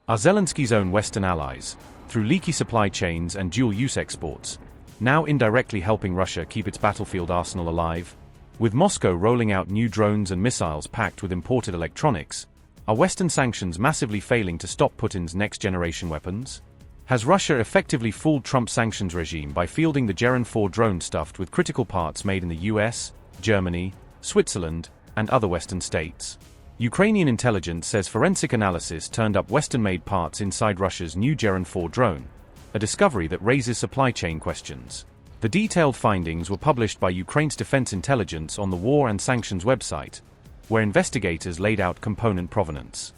are Zelensky's own Western allies, through leaky supply chains and dual-use exports, now indirectly helping Russia keep its battlefield arsenal alive? With Moscow rolling out new drones and missiles packed with imported electronics, are Western sanctions massively failing to stop Putin's next-generation weapons? Has Russia effectively fooled Trump's sanctions regime by fielding the Geran 4 drone stuffed with critical parts made in the US, Germany, Switzerland, and other Western states? Ukrainian intelligence says forensic analysis turned up Western-made parts inside Russia's new Geran 4 drone, a discovery that raises supply chain questions. The detailed findings were published by Ukraine's Defense Intelligence on the War and Sanctions website, where investigators laid out component provenance.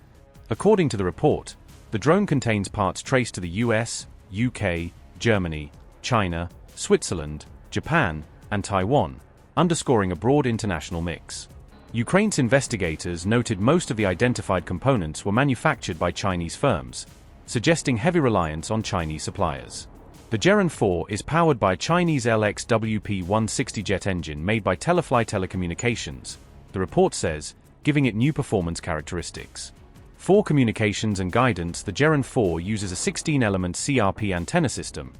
According to the report, the drone contains parts traced to the US, UK, Germany, China, Switzerland, Japan, and Taiwan, underscoring a broad international mix. Ukraine's investigators noted most of the identified components were manufactured by Chinese firms, suggesting heavy reliance on Chinese suppliers. The Geran 4 is powered by a Chinese LXWP-160 jet engine made by Telefly Telecommunications, the report says, giving it new performance characteristics. For communications and guidance, the Geran 4 uses a 16-element CRP antenna system,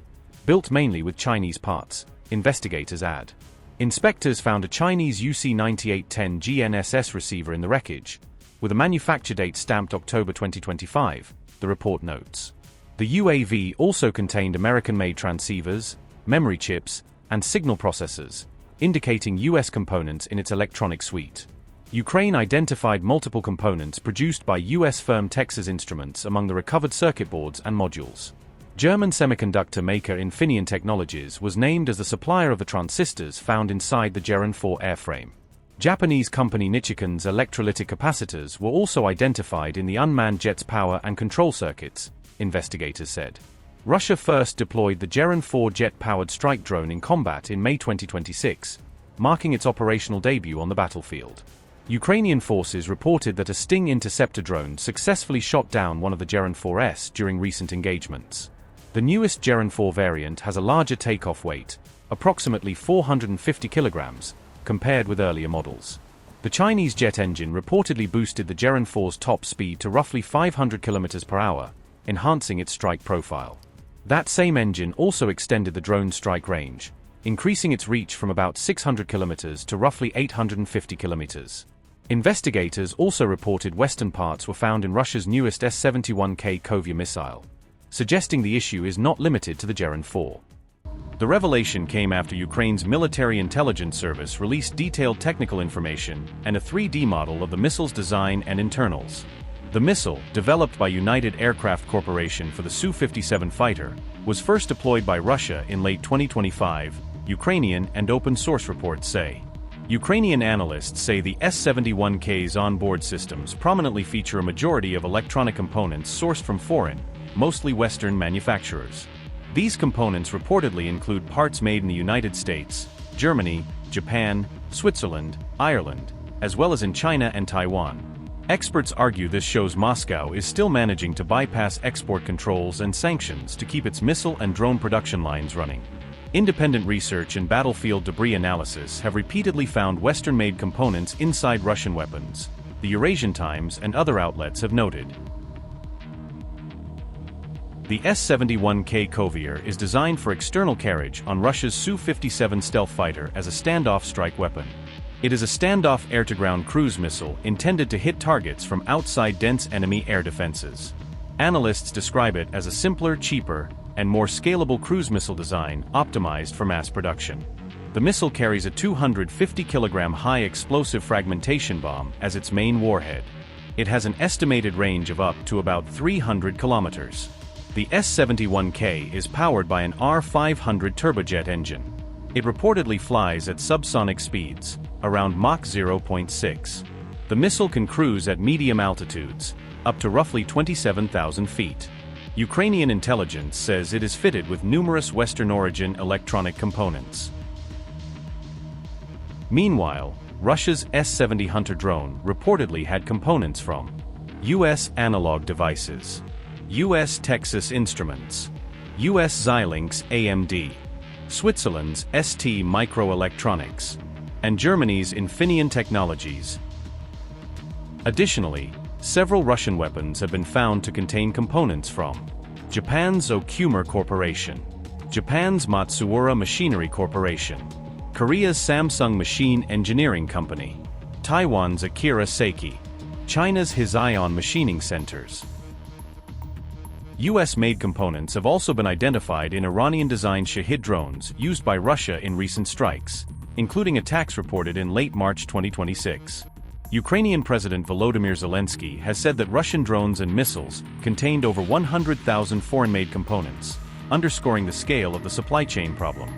built mainly with Chinese parts, investigators add. Inspectors found a Chinese UC9810 GNSS receiver in the wreckage, with a manufacture date stamped October 2025, the report notes. The UAV also contained American-made transceivers, memory chips, and signal processors, indicating US components in its electronic suite. Ukraine identified multiple components produced by US firm Texas Instruments among the recovered circuit boards and modules. German semiconductor maker Infineon Technologies was named as the supplier of the transistors found inside the Geran 4 airframe. Japanese company Nichiken's electrolytic capacitors were also identified in the unmanned jet's power and control circuits, investigators said. Russia first deployed the Geran 4 jet-powered strike drone in combat in May 2026, marking its operational debut on the battlefield. Ukrainian forces reported that a Sting interceptor drone successfully shot down one of the Geran 4s during recent engagements. The newest Geran 4 variant has a larger takeoff weight, approximately 450 kilograms, compared with earlier models. The Chinese jet engine reportedly boosted the Geran 4's top speed to roughly 500 kilometers per hour, enhancing its strike profile. That same engine also extended the drone's strike range, increasing its reach from about 600 kilometers to roughly 850 kilometers. Investigators also reported Western parts were found in Russia's newest S-71K Kovia missile, suggesting the issue is not limited to the Geran 4. The revelation came after Ukraine's military intelligence service released detailed technical information and a 3D model of the missile's design and internals. The missile, developed by United Aircraft Corporation for the Su-57 fighter, was first deployed by Russia in late 2025, Ukrainian and open-source reports say. Ukrainian analysts say the S-71K's onboard systems prominently feature a majority of electronic components sourced from foreign, mostly Western manufacturers. These components reportedly include parts made in the United States, Germany, Japan, Switzerland, Ireland, as well as in China and Taiwan. Experts argue this shows Moscow is still managing to bypass export controls and sanctions to keep its missile and drone production lines running. Independent research and battlefield debris analysis have repeatedly found Western-made components inside Russian weapons, the Eurasian Times and other outlets have noted. The S-71K Kovia is designed for external carriage on Russia's Su-57 stealth fighter as a standoff strike weapon. It is a standoff air-to-ground cruise missile intended to hit targets from outside dense enemy air defenses. Analysts describe it as a simpler, cheaper, and more scalable cruise missile design optimized for mass production. The missile carries a 250-kilogram high explosive fragmentation bomb as its main warhead. It has an estimated range of up to about 300 kilometers. The S-71K is powered by an R-500 turbojet engine. It reportedly flies at subsonic speeds, around Mach 0.6. The missile can cruise at medium altitudes, up to roughly 27,000 feet. Ukrainian intelligence says it is fitted with numerous Western-origin electronic components. Meanwhile, Russia's S-70 Hunter drone reportedly had components from U.S. Analog Devices, U.S. Texas Instruments, U.S. Xilinx AMD, Switzerland's ST Microelectronics, and Germany's Infineon Technologies. Additionally, Several Russian weapons have been found to contain components from Japan's Okumer Corporation, Japan's Matsuura Machinery Corporation, Korea's Samsung Machine Engineering Company, Taiwan's Akira Seiki, China's Hisayon Machining Centers. US-made components have also been identified in Iranian-designed Shahid drones used by Russia in recent strikes, including attacks reported in late March 2026. Ukrainian President Volodymyr Zelensky has said that Russian drones and missiles contained over 100,000 foreign-made components, underscoring the scale of the supply chain problem.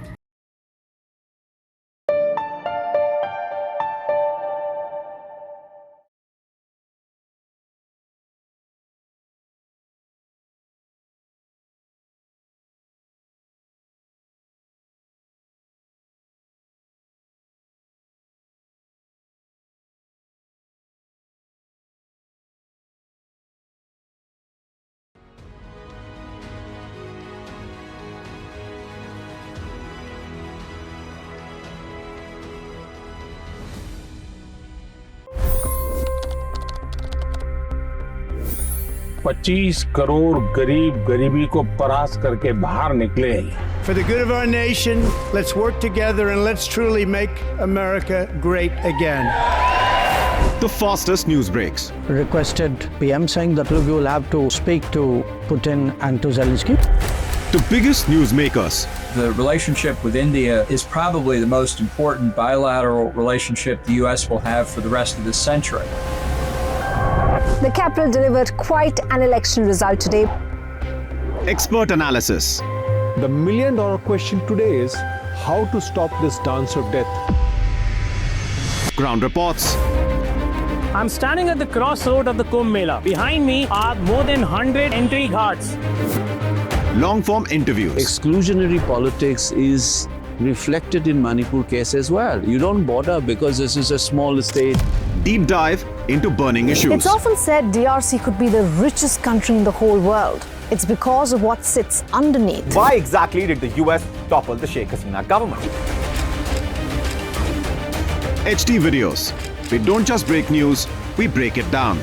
$25 crore गरीब गरीबी को परास्त करके बाहर निकले। For the good of our nation, let's work together and let's truly make America great again. The fastest news breaks. Requested PM saying that look, you will have to speak to Putin and to Zelensky. The biggest news makers. The relationship with India is probably the most important bilateral relationship the U.S. will have for the rest of this century. The capital delivered quite an election result today. Expert analysis. The million-dollar question today is how to stop this dance of death. Ground reports. I'm standing at the crossroad of the Kumbh Mela. Behind me are more than 100 entry guards. Long-form interviews. Exclusionary politics is reflected in Manipur case as well. You don't bother because this is a small state. Deep dive into burning issues. It's often said DRC could be the richest country in the whole world. It's because of what sits underneath. Why exactly did the US topple the Sheikh Hasina government? HD videos. We don't just break news, we break it down.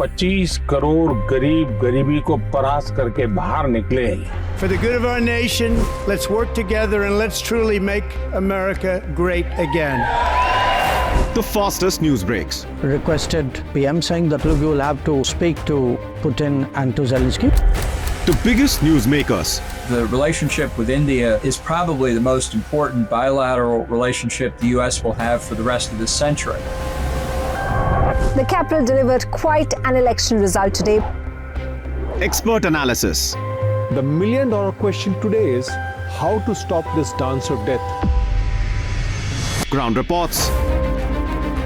$25 crore गरीब गरीबी को परास्त करके बाहर निकले। For the good of our nation, let's work together and let's truly make America great again. The fastest news breaks. Requested PM saying that look, you will have to speak to Putin and to Zelensky. The biggest news makers. The relationship with India is probably the most important bilateral relationship the U.S. will have for the rest of this century. The capital delivered quite an election result today. Expert analysis. The million-dollar question today is how to stop this dance of death. Ground reports.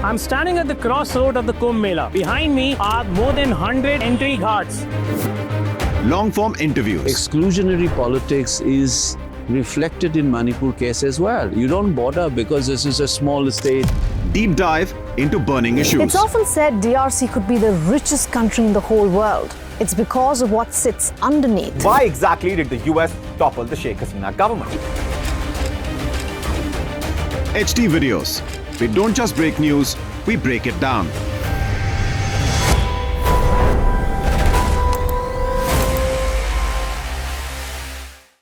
I'm standing at the crossroad of the Kumbh Mela. Behind me are more than 100 entry guards. Long-form interviews. Exclusionary politics is reflected in Manipur case as well. You don't bother because this is a small state. Deep dive into burning issues. It's often said DRC could be the richest country in the whole world. It's because of what sits underneath. Why exactly did the US topple the Sheikh Hasina government? HD videos. We don't just break news, we break it down.